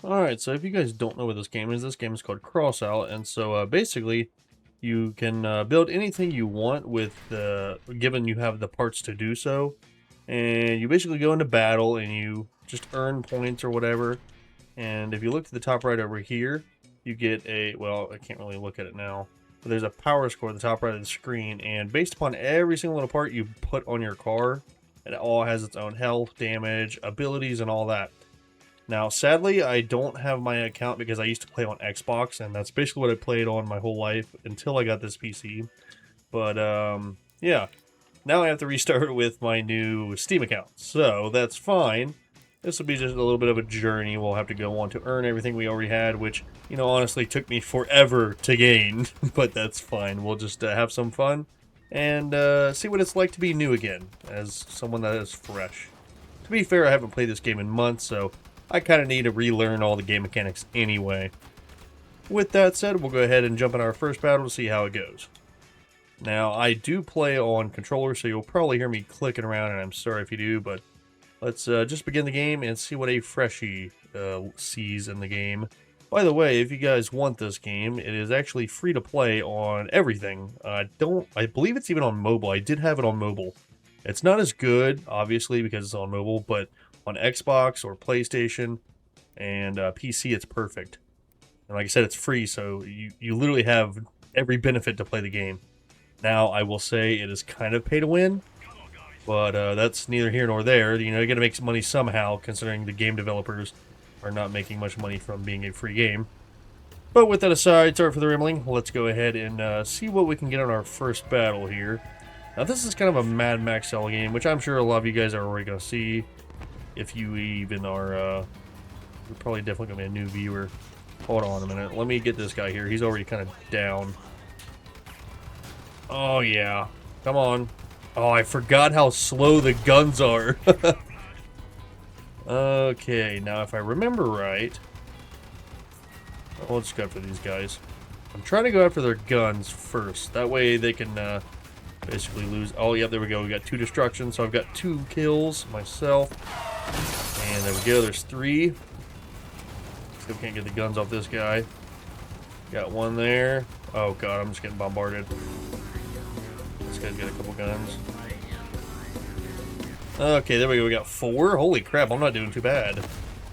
Alright, so if you guys don't know what this game is called Crossout, and so basically you can build anything you want with given you have the parts to do so, and you basically go into battle and you just earn points or whatever, and if you look to the top right over here, you get well, I can't really look at it now, but there's a power score at the top right of the screen, and based upon every single little part you put on your car, it all has its own health, damage, abilities, and all that. Now, sadly, I don't have my account because I used to play on Xbox, and that's basically what I played on my whole life until I got this PC. But, yeah. Now I have to restart with my new Steam account, so that's fine. This will be just a little bit of a journey we'll have to go on to earn everything we already had, which, honestly took me forever to gain, but that's fine. We'll just have some fun and see what it's like to be new again, as someone that is fresh. To be fair, I haven't played this game in months, so I kind of need to relearn all the game mechanics anyway. With that said, we'll go ahead and jump in our first battle to see how it goes. Now, I do play on controller, so you'll probably hear me clicking around, and I'm sorry if you do, but let's just begin the game and see what a freshie sees in the game. By the way, if you guys want this game, it is actually free to play on everything. I believe it's even on mobile. I did have it on mobile. It's not as good, obviously, because it's on mobile, but on Xbox or PlayStation and PC, it's perfect. And like I said, it's free, so you literally have every benefit to play the game. Now, I will say it is kind of pay to win, but that's neither here nor there. You got to make some money somehow, considering the game developers are not making much money from being a free game. But with that aside, sorry for the rambling. Let's go ahead and see what we can get on our first battle here. Now, this is kind of a Mad Max style game, which I'm sure a lot of you guys are already going to see. If you even are, you're probably definitely going to be a new viewer. Hold on a minute. Let me get this guy here. He's already kind of down. Oh, yeah. Come on. Oh, I forgot how slow the guns are. Okay, now if I remember right... let's go after these guys. I'm trying to go after their guns first. That way they can basically lose... Oh, yeah, there we go. We got 2 destructions, so I've got 2 kills myself. And there we go, there's 3. Still can't get the guns off this guy. Got 1 there. Oh god, I'm just getting bombarded. This guy's got a couple guns. Okay, there we go, we got 4. Holy crap, I'm not doing too bad.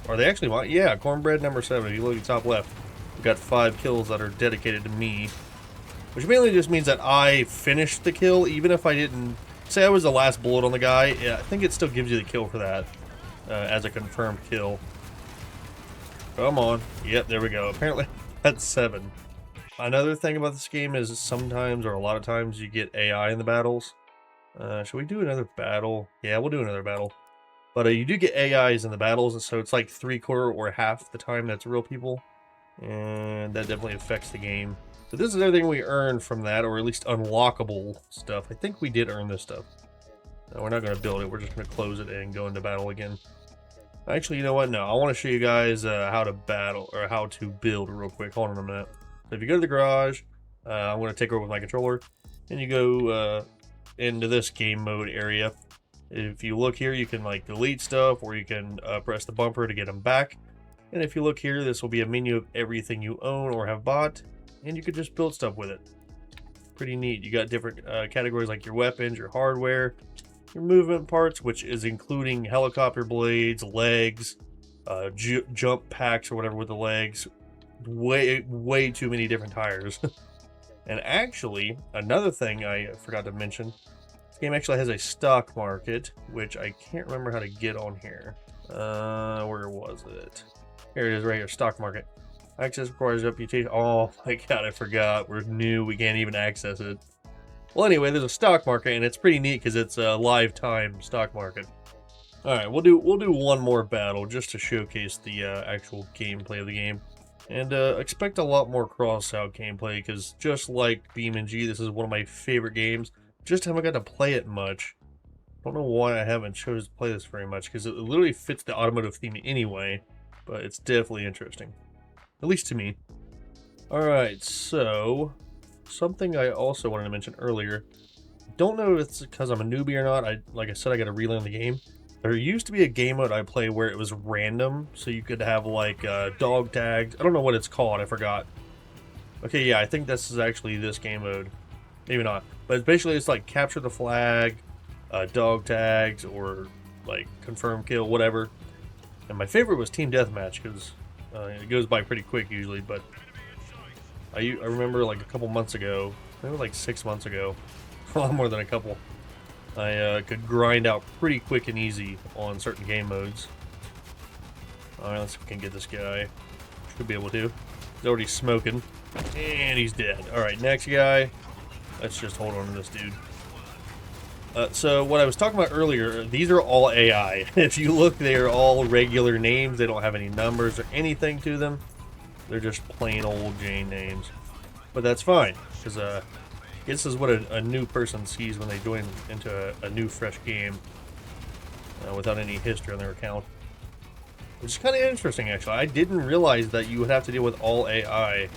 Are they actually... Yeah, cornbread number 7. If you look at the top left, we've got 5 kills that are dedicated to me. Which mainly just means that I finished the kill, even if I didn't... Say I was the last bullet on the guy, yeah, I think it still gives you the kill for that. As a confirmed kill. Come on. Yep, there we go. Apparently, that's 7. Another thing about this game is sometimes, or a lot of times, you get AI in the battles. Should we do another battle? Yeah, we'll do another battle. But you do get AIs in the battles, and so it's like 3/4 or half the time that's real people. And that definitely affects the game. So this is everything we earned from that, or at least unlockable stuff. I think we did earn this stuff. No, we're not going to build it. We're just going to close it and go into battle again. Actually, you know what? No, I want to show you guys how to battle, or how to build real quick. Hold on a minute. So if you go to the garage, I'm going to take over with my controller, and you go into this game mode area. If you look here, you can like delete stuff, or you can press the bumper to get them back. And if you look here, this will be a menu of everything you own or have bought, and you could just build stuff with it. Pretty neat. You got different categories like your weapons, your hardware, your movement parts, which is including helicopter blades, legs, jump packs or whatever with the legs. Way too many different tires. And actually, another thing I forgot to mention, this game actually has a stock market, which I can't remember how to get on here. Where was it? Here it is right here, stock market. Access requires reputation. Oh my god, I forgot. We're new, we can't even access it. Well, anyway, there's a stock market, and it's pretty neat because it's a live time stock market. All right, we'll do one more battle just to showcase the actual gameplay of the game, and expect a lot more Crossout gameplay because just like BeamNG, this is one of my favorite games. Just haven't got to play it much. Don't know why I haven't chosen to play this very much because it literally fits the automotive theme anyway, but it's definitely interesting, at least to me. All right, so. Something I also wanted to mention earlier. Don't know if it's because I'm a newbie or not. Like I said, I got to relearn the game. There used to be a game mode I played where it was random, so you could have like dog tags. I don't know what it's called, I forgot. Okay, yeah, I think this is actually this game mode. Maybe not. But it's basically it's like capture the flag, dog tags, or like confirm kill, whatever. And my favorite was Team Deathmatch because it goes by pretty quick usually, but I remember like a couple months ago, maybe like 6 months ago, a lot more than a couple, I could grind out pretty quick and easy on certain game modes. Alright, let's see if we can get this guy. Should be able to. He's already smoking. And he's dead. Alright, next guy. Let's just hold on to this dude. So what I was talking about earlier, these are all AI. If you look, they are all regular names. They don't have any numbers or anything to them. They're just plain old Jane names. But that's fine, because this is what a new person sees when they join into a new, fresh game without any history on their account. Which is kind of interesting, actually. I didn't realize that you would have to deal with all AI.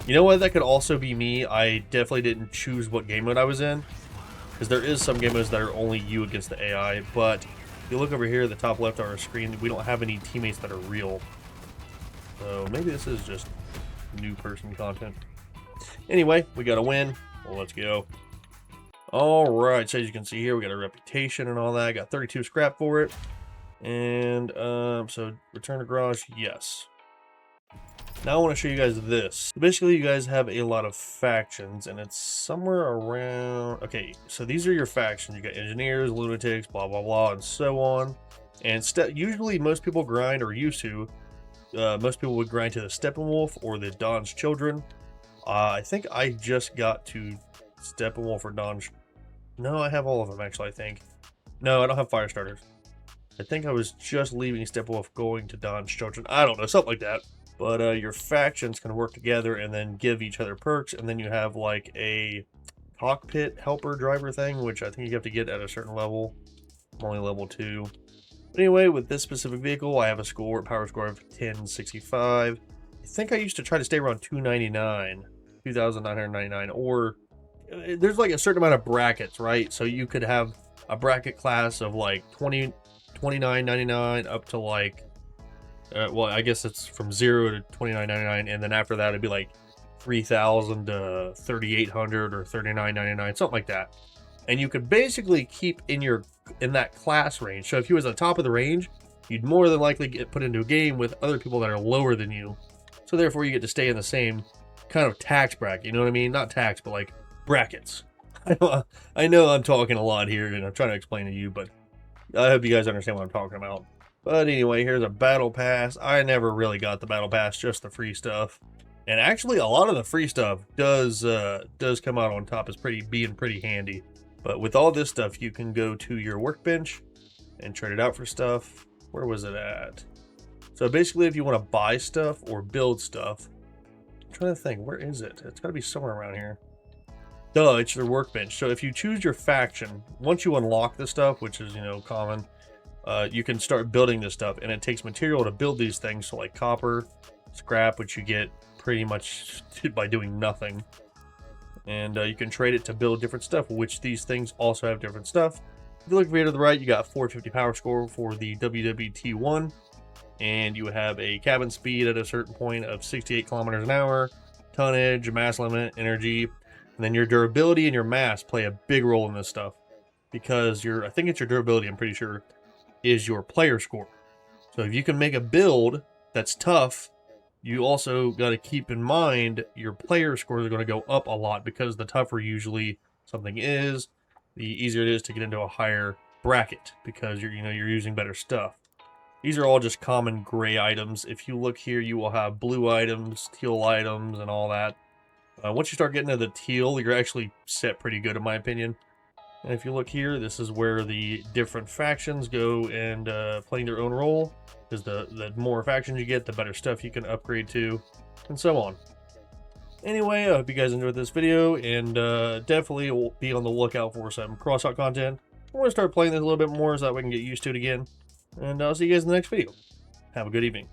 You know what? That could also be me. I definitely didn't choose what game mode I was in. Because there is some game modes that are only you against the AI. But if you look over here at the top left of our screen, we don't have any teammates that are real. So maybe this is just new person content. Anyway, we got a win. Well, let's go. Alright, so as you can see here, we got a reputation and all that. Got 32 scrap for it. And, so return to garage, yes. Now I want to show you guys this. Basically, you guys have a lot of factions, and it's somewhere around... Okay, so these are your factions. You got engineers, lunatics, blah, blah, blah, and so on. And usually most people grind, or used to, most people would grind to the Steppenwolf or the Don's Children. I think I just got to Steppenwolf or Don's... No, I have all of them, actually, I think. No, I don't have fire starters. I think I was just leaving Steppenwolf going to Don's Children. I don't know, something like that. But your factions can work together and then give each other perks, and then you have like a cockpit helper driver thing, which I think you have to get at a certain level. I'm only level 2. But anyway, with this specific vehicle, I have a power score of 1065. I think I used to try to stay around 2,999, or there's like a certain amount of brackets, right? So you could have a bracket class of like 29.99 up to like well, I guess it's from 0 to 29.99, and then after that it'd be like 3,000 to 3,800 or 39.99, something like that. And you could basically keep in that class range. So if you was at the top of the range, you'd more than likely get put into a game with other people that are lower than you. So therefore you get to stay in the same kind of tax bracket, you know what I mean? Not tax, but like brackets. I know I'm talking a lot here and I'm trying to explain to you, but I hope you guys understand what I'm talking about. But anyway, here's a battle pass. I never really got the battle pass, just the free stuff. And actually, a lot of the free stuff does come out on top as being pretty handy. But with all this stuff, you can go to your workbench and trade it out for stuff. Where was it at? So basically, if you want to buy stuff or build stuff, I'm trying to think, where is it? It's got to be somewhere around here. Duh, it's your workbench. So if you choose your faction, once you unlock this stuff, which is, common, you can start building this stuff, and it takes material to build these things, so like copper, scrap, which you get pretty much by doing nothing, and you can trade it to build different stuff, which these things also have different stuff. If you look over here to the right, you got 450 power score for the WWT1, and you have a cabin speed at a certain point of 68 kilometers an hour, tonnage, mass limit, energy, and then your durability and your mass play a big role in this stuff, because I think it's your durability, I'm pretty sure, is your player score. So if you can make a build that's tough, you also got to keep in mind your player scores are going to go up a lot, because the tougher usually something is, the easier it is to get into a higher bracket, because you're using better stuff. These are all just common gray items. If you look here, you will have blue items, teal items, and all that. Once you start getting to the teal, you're actually set pretty good in my opinion. And if you look here, this is where the different factions go and playing their own role. Because the more factions you get, the better stuff you can upgrade to, and so on. Anyway, I hope you guys enjoyed this video, and definitely will be on the lookout for some Crossout content. I'm going to start playing this a little bit more so that we can get used to it again. And I'll see you guys in the next video. Have a good evening.